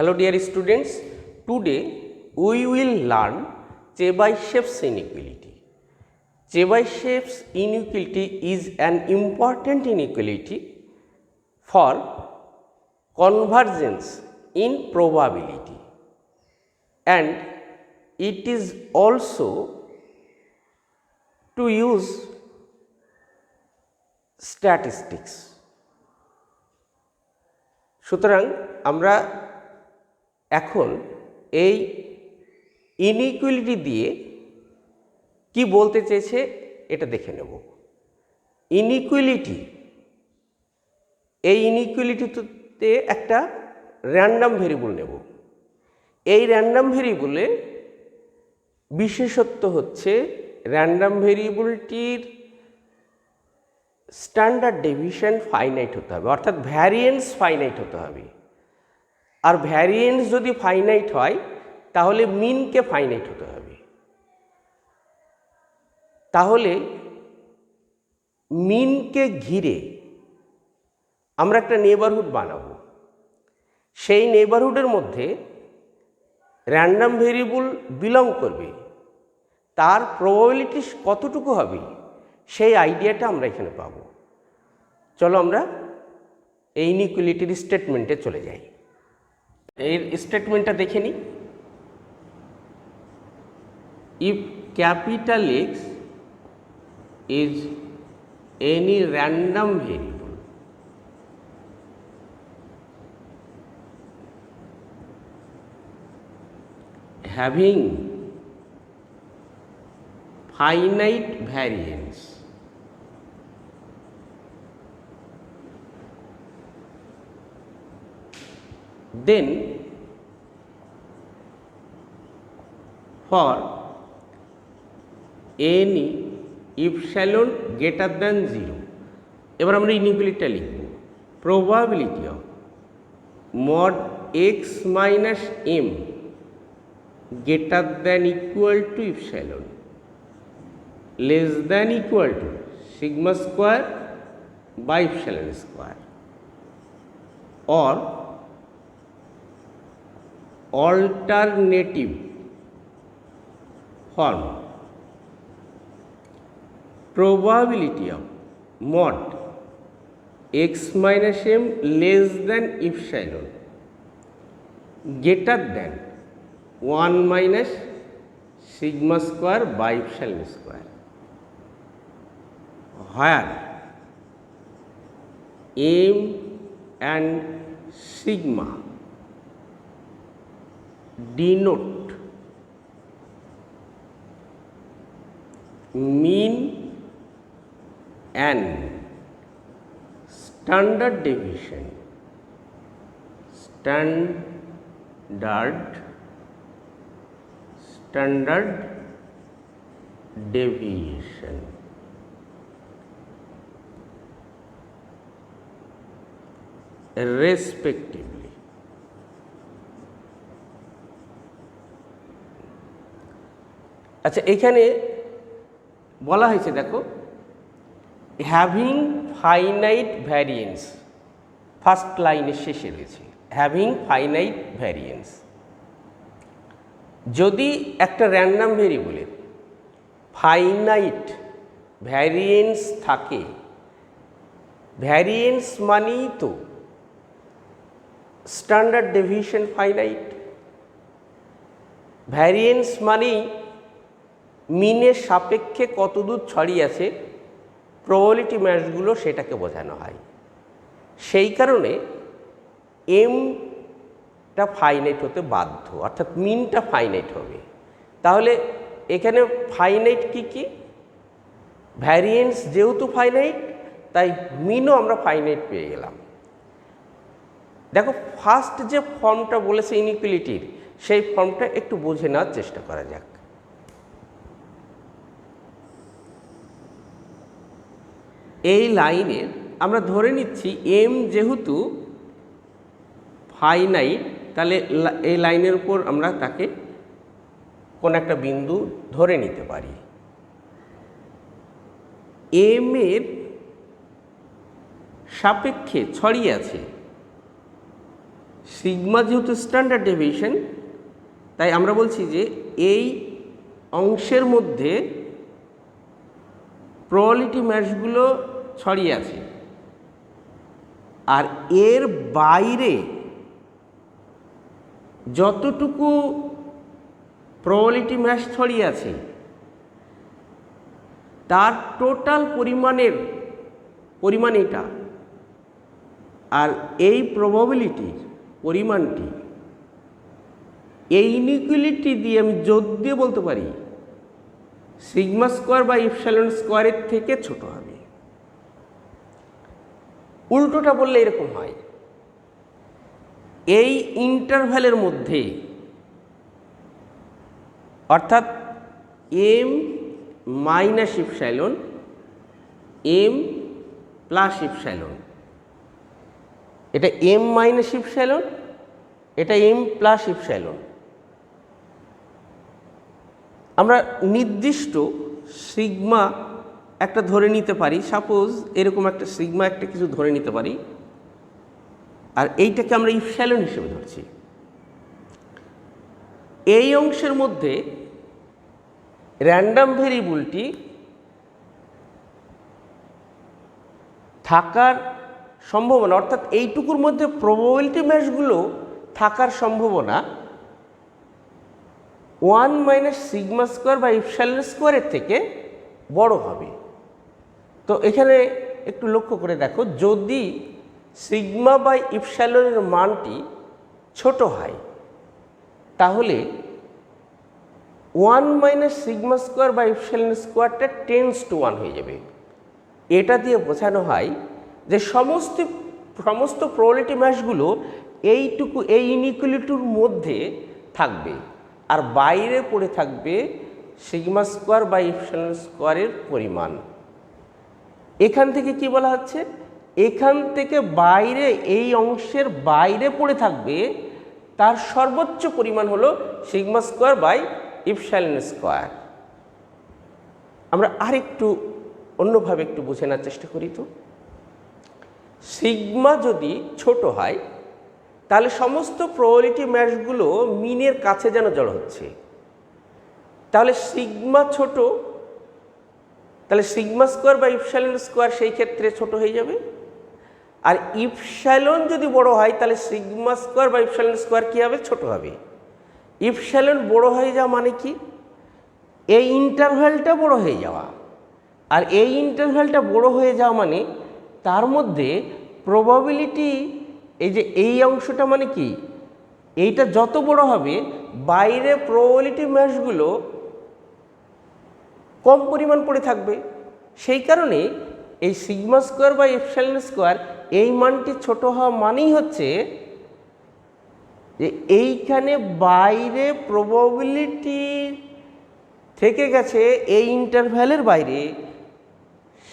Hello dear students, today we will learn Chebyshev's inequality. Chebyshev's inequality is an important inequality for convergence in probability, and it is also to use statistics. সুতরাং আমরা এখন এই inequality দিয়ে কি বলতে চেয়েছে এটা দেখে নেব। ইনইকুয়ালিটি, এই ইনইকুয়ালিটিতে একটা র্যান্ডম ভেরিয়েবল নেব। এই র্যান্ডম ভেরিয়েবলে বিশেষত্ব হচ্ছে র্যান্ডম ভেরিয়েবলটির স্ট্যান্ডার্ড ডেভিয়েশন ফাইনাইট হতে হবে, অর্থাৎ ভ্যারিয়েন্স ফাইনাইট হতে হবে। আর ভ্যারিয়েন্স যদি ফাইনাইট হয় তাহলে মিনকে ফাইনাইট হতে হবে। তাহলে মিনকে ঘিরে আমরা একটা নেইবারহুড বানাবো। সেই নেইবারহুডের মধ্যে র্যান্ডম ভেরিয়েবল বিলং করবে, তার প্রবাবিলিটি কতটুকু হবে সেই আইডিয়াটা আমরা এখানে পাবো। চলো আমরা এই ইনইকুয়ালিটির স্টেটমেন্টে চলে যাই। এর স্টেটমেন্টটা দেখে নিই। If capital x is any random variable having finite variance then for any epsilon greater than 0, এবার আমরা ইনইকুয়ালিটিটা লিখব। probability of mod x minus m greater than equal to epsilon less than equal to sigma square by epsilon square, or alternative form probability of mod x minus m less than epsilon greater than 1 minus sigma square by epsilon square, where m and sigma denote mean and standard deviation. Standard deviation respectively. আচ্ছা, এখানে বলা হয়েছে দেখো, having finite variance, first লাইনের শেষে রয়েছে having finite variance. যদি একটা র্যান্ডম ভেরিয়েবলের ফাইনাইট ভ্যারিয়েন্স থাকে, ভ্যারিয়েন্স মানেই তো স্ট্যান্ডার্ড ডেভিয়েশন ফাইনাইট। ভ্যারিয়েন্স মানেই মিনের সাপেক্ষে কতদূর ছড়িয়ে আছে প্রবাবিলিটি ম্যাচগুলো, সেটাকে বোঝানো হয়। সেই কারণে এমটা ফাইনাইট হতে বাধ্য, অর্থাৎ মিনটা ফাইনাইট হবে। তাহলে এখানে ফাইনাইট কি কি? ভ্যারিয়েন্স যেহেতু ফাইনাইট, তাই মিনও আমরা ফাইনাইট পেয়ে গেলাম। দেখো, ফার্স্ট যে ফর্মটা বলেছে ইনইকুয়ালিটির, সেই ফর্মটা একটু বুঝে নেওয়ার চেষ্টা করা যাক। এই লাইনের আমরা ধরে নিচ্ছি এম যেহেতু ফাইনাইট, তাহলে এই লাইনের উপর আমরা তাকে কোন একটা বিন্দু ধরে নিতে পারি। এম এর সাপেক্ষে ছড়িয়ে আছে সিগমা যেহেতু স্ট্যান্ডার্ড ডেভিয়েশন, তাই আমরা বলছি যে এই অংশের মধ্যে প্রবাবিলিটি ম্যাচগুলো ছড়িয়ে আছে, আর এর বাইরে যতটুকু প্রবাবিলিটি ম্যাচ ছড়িয়ে আছে তার টোটাল পরিমাণ এটা, আর এই প্রবাবিলিটির পরিমাণটি এই ইনইকুয়ালিটি দিয়ে আমি যোগ দিয়ে বলতে পারি সিগমা স্কোয়ার বা ইপসাইলন স্কোয়ারের থেকে ছোট হবে। উল্টোটা বললে এরকম হয়, এই ইন্টারভ্যালের মধ্যে অর্থাৎ m minus epsilon, m plus epsilon, এটা এম মাইনাস ইপসাইলন, এটা এম প্লাস ইপসাইলন। আমরা নির্দিষ্ট সিগমা একটা ধরে নিতে পারি, সাপোজ এরকম একটা সিগমা একটা কিছু ধরে নিতে পারি, আর এইটাকে আমরা ইপসাইলন হিসেবে ধরছি। এই অংশের মধ্যে র্যান্ডম ভেরিয়েবলটি থাকার সম্ভাবনা, অর্থাৎ এইটুকুর মধ্যে প্রবাবিলিটি ম্যাচগুলো থাকার সম্ভাবনা 1 মাইনাস সিগমা স্কোয়ার বা ইপসাইলন স্কোয়ারের থেকে বড় হবে। তো এখানে একটু লক্ষ্য করে দেখো, যদি সিগমা বাই ইপসাইলনের মানটি ছোট হয় তাহলে 1 মাইনাস সিগমা স্কোয়ার বা ইপসাইলন স্কোয়ারটা টেন্স টু 1 হয়ে যাবে। এটা দিয়ে বোঝানো হয় যে সমস্ত প্রবাবিলিটি ম্যাচগুলো এই ইনইকুয়ালিটির মধ্যে থাকবে, আর বাইরে পড়ে থাকবে সিগমা স্কোয়ার বা ইপসাইলন স্কোয়ারের পরিমাণ। এখান থেকে কি বলা হচ্ছে, এখান থেকে বাইরে এই অংশের বাইরে পড়ে থাকবে তার সর্বোচ্চ পরিমাণ হলো sigma square by epsilon square. আমরা আরেকটু অন্যভাবে একটু বুঝে নেওয়ার চেষ্টা করি। তো সিগমা যদি ছোট হয় তাহলে সমস্ত প্রবাবিলিটি ম্যাচগুলো মিনের কাছে যেন জড়ো হচ্ছে, তাহলে সিগমা ছোট, তাহলে সিগমা স্কোয়ার বা ইপসাইলন স্কোয়ার সেই ক্ষেত্রে ছোট হয়ে যাবে। আর ইপসাইলন যদি বড় হয় তাহলে সিগমা স্কোয়ার বা ইপসাইলন স্কোয়ার কী হবে, ছোট হবে। ইপসাইলন বড় হয়ে যাওয়া মানে কি, এই ইন্টারভ্যালটা বড় হয়ে যাওয়া, আর এই ইন্টারভ্যালটা বড় হয়ে যাওয়া মানে তার মধ্যে প্রবাবিলিটি, এই যে এই অংশটা মানে কি, এইটা যত বড় হবে বাইরে প্রবাবিলিটি ম্যাচগুলো কম পরিমাণ পড়ে থাকবে। সেই কারণে এই সিগমা স্কোয়ার বা ইপসাইলন স্কোয়ার এই মানটি ছোট হওয়া মানেই হচ্ছে যে এইখানে বাইরে প্রবাবিলিটি থেকে গেছে এই ইন্টারভ্যালের বাইরে,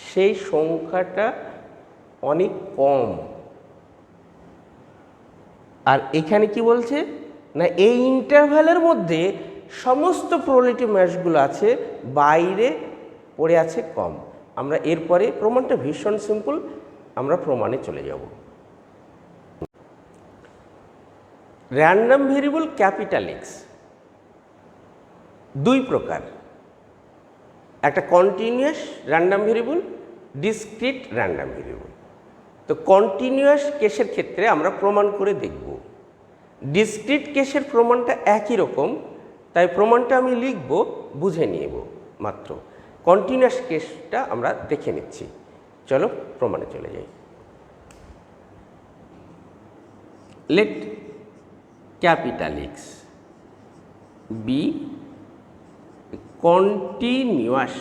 সেই সংখ্যাটা অনেক কম। আর এখানে কি বলছে না, এই ইন্টারভ্যালের মধ্যে সমস্ত প্রবাবিলিটি ম্যাচগুলো আছে, বাইরে পড়ে আছে কম। আমরা এরপরে প্রমাণটা ভীষণ সিম্পল, আমরা প্রমাণে চলে যাব। র্যান্ডম ভেরিয়েবল ক্যাপিটাল এক্স দুই প্রকার, একটা continuous random variable, discrete random variable. তো কন্টিনিউয়াস কেসের ক্ষেত্রে আমরা প্রমাণ করে দেখব, ডিসক্রিট কেসের প্রমাণটা একই রকম, তাই প্রমাণটা আমি লিখব, বুঝে নিব মাত্র। কন্টিনিউয়াস কেসটা আমরা দেখে নিচ্ছি। চলো প্রমাণে চলে যাই। Let capital X be continuous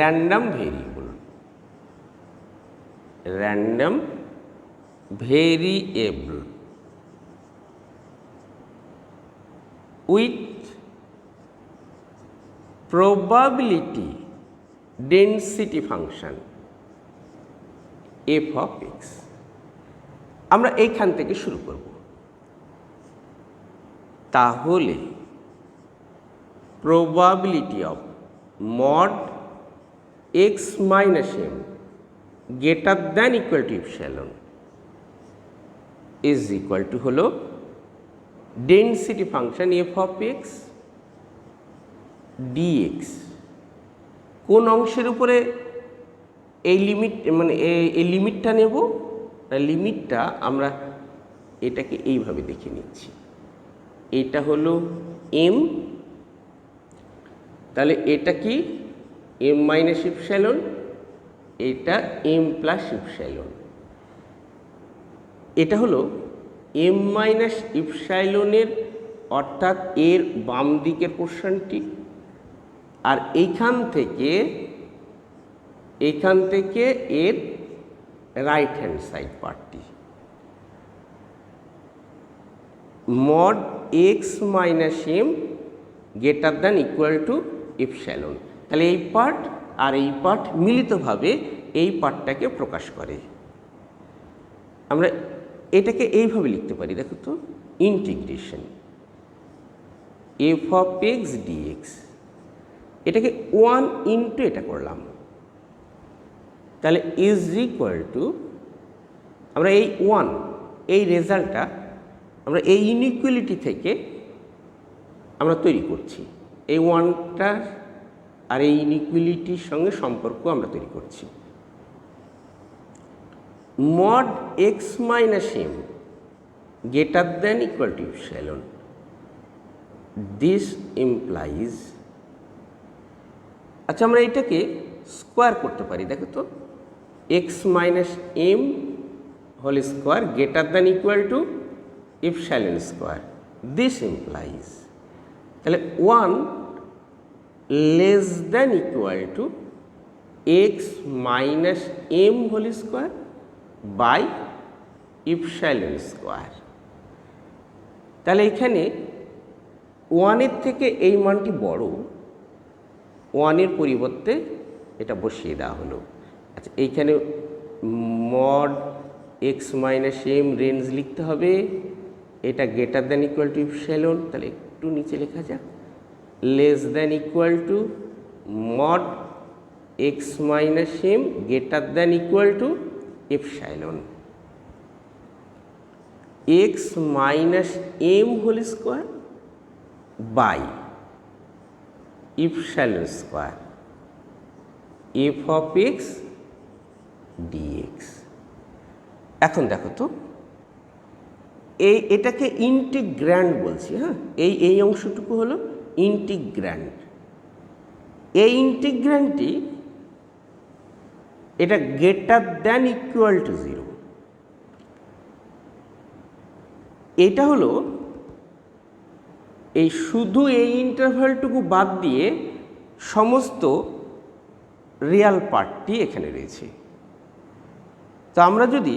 random variable with probability density function f of x। আমরা এইখান থেকে শুরু করব। তাহলে probability of mod x minus m greater than equal to epsilon is equal to হলো density function F of x DX. কোন অংশের উপরে এই লিমিট মানে এই লিমিটটা নেব, লিমিটটা আমরা এটাকে এইভাবে দেখে নিচ্ছি। এটা হলো এম, তাহলে এটা কি এম মাইনাস ইপসাইলন, এটা এম প্লাস ইপসাইলন। এটা হলো এম মাইনাস ইপসাইলনের অর্থাৎ এর বাম দিকের পোর্শনটি, আর এইখান থেকে এর রাইট হ্যান্ড সাইড পার্টটি। Mod x minus M greater than equal to epsilon. তাহলে এই পার্ট আর এই পার্ট মিলিতভাবে এই পার্টটাকে প্রকাশ করে। আমরা এটাকে এইভাবে লিখতে পারি, দেখো তো, integration f of x dx, এটাকে 1 ইন্টু এটা করলাম, তাহলে ইজ ইকুয়াল টু আমরা এই 1 এই রেজাল্টটা আমরা এই ইনইকুয়ালিটি থেকে আমরা তৈরি করছি। এই 1টা আর এই ইনইকুয়ালিটির সঙ্গে সম্পর্ক আমরা তৈরি করছি। Mod x minus M greater than equal to epsilon, this implies, আচ্ছা আমরা এটাকে স্কোয়ার করতে পারি, দেখো তো, x minus M whole square greater than equal to epsilon square, this implies, তাহলে 1 less than equal to x minus M whole square by epsilon square. তাহলে এখানে 1-এর থেকে এই মানটি বড়, 1-এর পরিবর্তে এটা বসিয়ে দেওয়া হলো। আচ্ছা এইখানে mod x minus m range লিখতে হবে, এটা greater than equal to epsilon, তাহলে একটু নিচে লেখা যাক, less than equal to mod x minus M greater than equal to epsilon, x minus M whole square by epsilon square F of x dx. এখন দেখো তো, এটাকে ইন্টিগ্র্যান্ড বলছি, হ্যাঁ, এই অংশটুকু হলো ইন্টিগ্র্যান্ড। এই ইন্টিগ্র্যান্ডটি এটা গ্রেটার দ্যান ইকুয়াল টু 0, এটা হলো এই শুধু এই ইন্টারভ্যালটুকু বাদ দিয়ে সমস্ত রিয়াল পার্টটি এখানে রয়েছে। তো আমরা যদি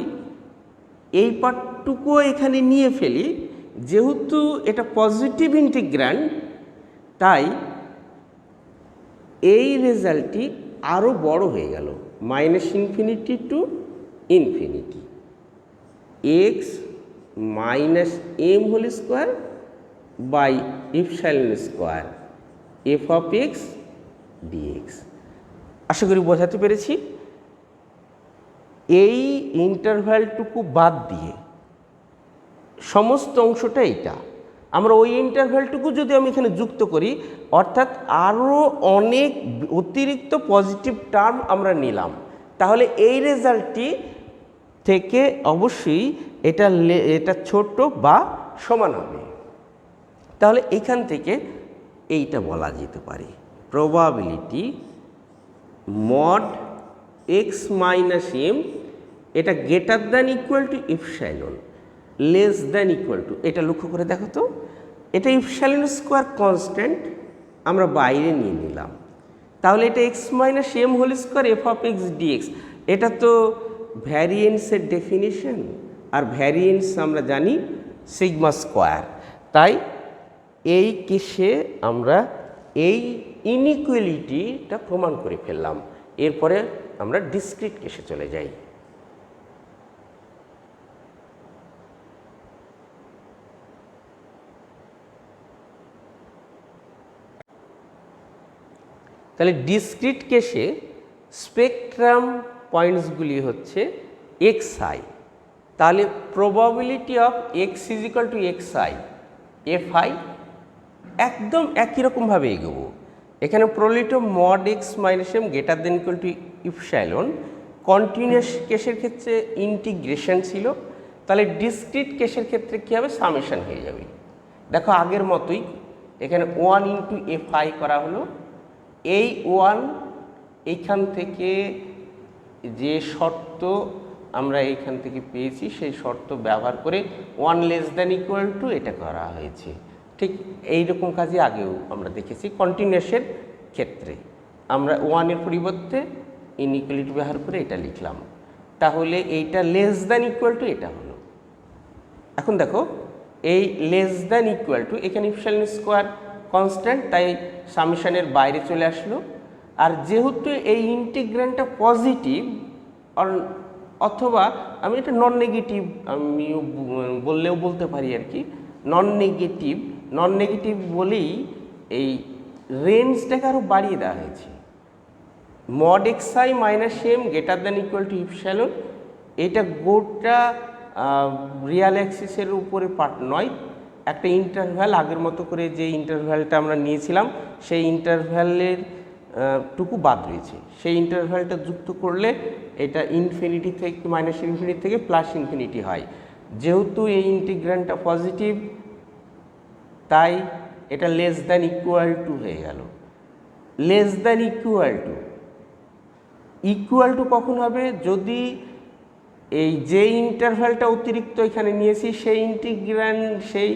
এই পার্টটুকুও এখানে নিয়ে ফেলি, যেহেতু এটা পজিটিভ ইন্টিগ্র্যান্ড, তাই এই রেজাল্টটি আরও বড় হয়ে গেল, minus infinity to infinity, X minus M whole square by epsilon square F of x DX. আশা করি বোঝাতে পেরেছি। এই ইন্টারভ্যালটুকু বাদ দিয়ে সমস্ত অংশটা এইটা, আমরা ওই ইন্টারভ্যালটুকু যদি আমি এখানে যুক্ত করি, অর্থাৎ আরও অনেক অতিরিক্ত পজিটিভ টার্ম আমরা নিলাম, তাহলে এই রেজাল্টটি থেকে অবশ্যই এটা ছোট বা সমান হবে। তাহলে এখান থেকে এইটা বলা যেতে পারে, probability mod x minus M এটা greater than equal to epsilon less than equal to, এটা লক্ষ্য করে দেখো তো, এটা ইপসাইলন স্কোয়ার কনস্ট্যান্ট আমরা বাইরে নিয়ে নিলাম, তাহলে এটা x minus M whole square F of x dx, এটা তো ভ্যারিয়েন্সের ডেফিনিশন, আর ভ্যারিয়েন্স আমরা জানি সিগমা স্কোয়ার। তাই এই কেসে আমরা এই ইনইকুয়ালিটিটা প্রমাণ করে ফেললাম। এরপরে আমরা ডিসক্রিট কেসে চলে যাই। তাহলে ডিসক্রিট কেসে স্পেকট্রাম পয়েন্টসগুলি হচ্ছে xi, তাহলে probability of x is equal to xi fi একদম একই রকমভাবে এগোবো। এখানে প্রলিটো mod x minus M greater than equal to epsilon, continuous কেসের ক্ষেত্রে ইন্টিগ্রেশন ছিল, তাহলে ডিসক্রিট কেসের ক্ষেত্রে কী হবে, সামেশন হয়ে যাবে। দেখো আগের মতোই এখানে 1 ইন্টু fi করা হলো। এই 1 এইখান থেকে যে শর্ত আমরা এইখান থেকে পেয়েছি সেই শর্ত ব্যবহার করে 1 লেস দ্যান ইকুয়াল টু এটা করা হয়েছে। ঠিক এই রকম কাজই আগেও আমরা দেখেছি। কন্টিনিউয়াসের ক্ষেত্রে আমরা 1-এর পরিবর্তে ইনইকুয়ালিটি ব্যবহার করে এটা লিখলাম, তাহলে এইটা লেস দ্যান ইকুয়াল টু এটা হলো। এখন দেখো এই লেস দ্যান ইকুয়াল টু, এখানে ইপসাইলন স্কোয়ার কনস্ট্যান্ট, তাই সামেশনের বাইরে চলে আসলো। আর যেহেতু এই ইন্টিগ্র্যান্ডটা পজিটিভ অথবা আমি এটা নন নেগেটিভ আমিও বললেও বলতে পারি আর কি, নন নেগেটিভ বলেই এই রেঞ্জটাকে আরও বাড়িয়ে দেওয়া হয়েছে। Mod xi minus M greater than equal to epsilon, এটা গোটা রিয়াল অ্যাক্সিসের উপরে পার্ট নয়, একটা ইন্টারভ্যাল, আগের মতো করে যে ইন্টারভ্যালটা আমরা নিয়েছিলাম সেই ইন্টারভ্যালের টুকু বাদ রয়েছে। সেই ইন্টারভ্যালটা যুক্ত করলে এটা ইনফিনিটি থেকে মাইনাস ইনফিনিটি থেকে প্লাস ইনফিনিটি হয়। যেহেতু এই ইন্টিগ্র্যান্ডটা পজিটিভ তাই এটা লেস দ্যান ইকুয়াল টু হয়ে গেল। লেস দ্যান ইকুয়াল টু কখন হবে, যদি এই যে ইন্টারভ্যালটা অতিরিক্ত এখানে নিয়েছি সেই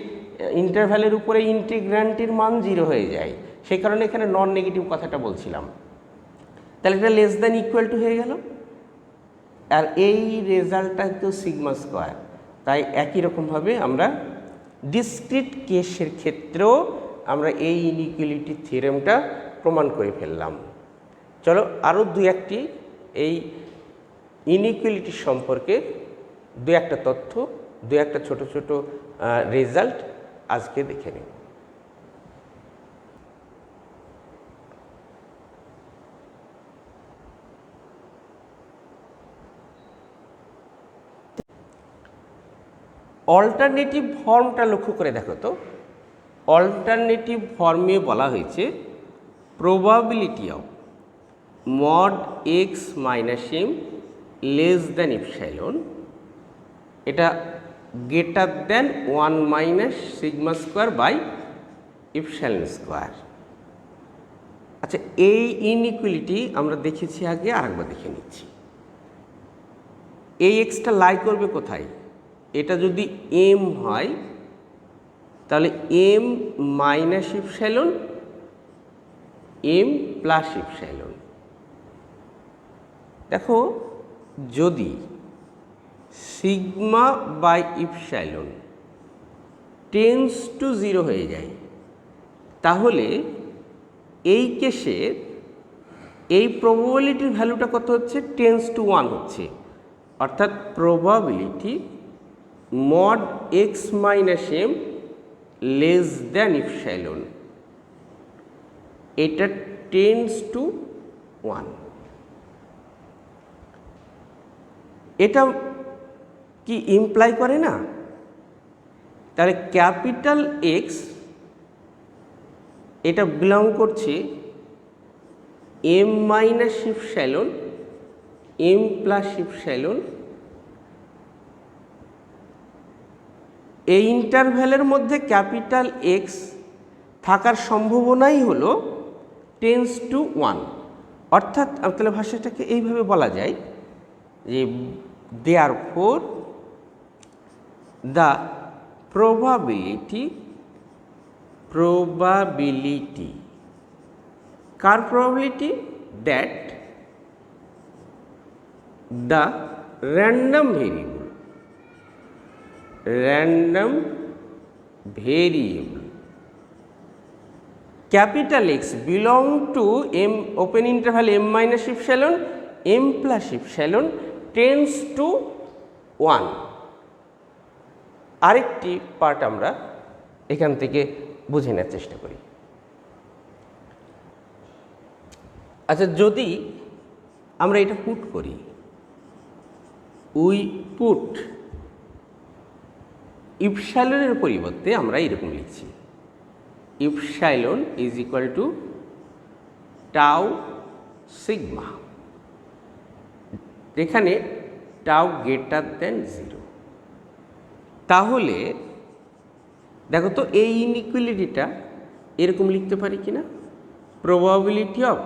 ইন্টারভ্যালের উপরে ইন্টিগ্র্যান্ডটির মান 0 হয়ে যায়, সেই কারণে এখানে নন নেগেটিভ কথাটা বলছিলাম। তাহলে এটা লেস দ্যান ইকুয়াল টু হয়ে গেল। আর এই রেজাল্টটা তো সিগমা স্কোয়ার, তাই একই রকমভাবে আমরা ডিসক্রিট কেসের ক্ষেত্রেও আমরা এই ইনইকুয়ালিটি থিওরেমটা প্রমাণ করে ফেললাম। চলো আরও দু একটি এই ইনইকুয়ালিটি সম্পর্কে দু একটা তথ্য, দু একটা ছোট ছোট রেজাল্ট আজকে দেখে নিই। অল্টারনেটিভ ফর্মটা লক্ষ্য করে দেখো তো। অল্টারনেটিভ ফর্মে বলা হয়েছে probability of mod x minus M less than epsilon, এটা greater than 1 minus sigma square by epsilon square. আচ্ছা, এই ইনইকুয়ালিটি আমরা দেখেছি আগে, আরেকবার দেখে নিচ্ছি। এই এক্সটা লাই করবে কোথায়, এটা যদি এম হয় তাহলে m minus epsilon m plus epsilon. দেখো যদি sigma by epsilon tends to 0 হয়ে যায় তাহলে এই কেসে এই প্রবাবিলিটির ভ্যালুটা কত হচ্ছে, টেন্স টু 1 হচ্ছে। অর্থাৎ probability mod x minus M less than epsilon, এটা টেন্স টু 1। এটা কি ইমপ্লাই করে না, তাহলে ক্যাপিটাল এক্স এটা বিলং করছে m minus epsilon m plus epsilon. এই ইন্টারভ্যালের মধ্যে ক্যাপিটাল এক্স থাকার সম্ভাবনাই হলো টেন্স টু 1। অর্থাৎ তাহলে ভাষাটাকে এইভাবে বলা যায় যে therefore the probability car probability that the random variable capital X belong to m open interval m minus epsilon m plus epsilon tends to 1। আরেকটি পার্ট আমরা এখান থেকে বুঝে নেওয়ার চেষ্টা করি। আচ্ছা, যদি আমরা এটা পুট করি উই পুট ইপসাইলনের পরিবর্তে আমরা এরকম লিখছি, epsilon is equal to tau sigma, এখানে টাউ গ্রেটার দেন 0। তাহলে দেখো তো এই ইনইকুয়ালিটিটা এরকম লিখতে পারি কিনা, probability of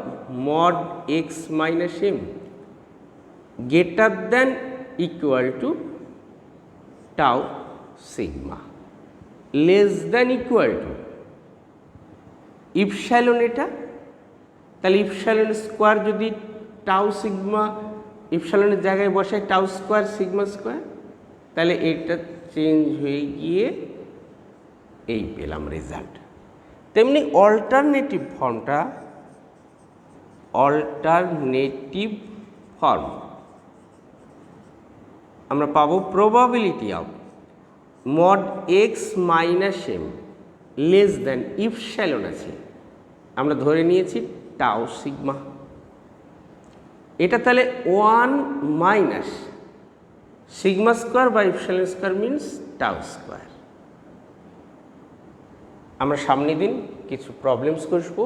mod x minus M greater than equal to tau sigma less than equal to epsilon, এটা তাহলে ইপসাইলন স্কোয়ার যদি টাউ সিগমা ইপসাইলনের জায়গায় বসায় টাউ স্কোয়ার সিগমা স্কোয়ার, তাহলে এটা চেঞ্জ হয়ে গিয়ে এই পেলাম রেজাল্ট। তেমনি অল্টারনেটিভ ফর্ম আমরা পাবো probability of mod x minus M less than epsilon আছে, আমরা ধরে নিয়েছি টাউ সিগমা, এটা তাহলে 1 মাইনাস সিগমা স্কোয়ার বা epsilon square means tau square. আমরা সামনের দিন কিছু প্রবলেমস করবো।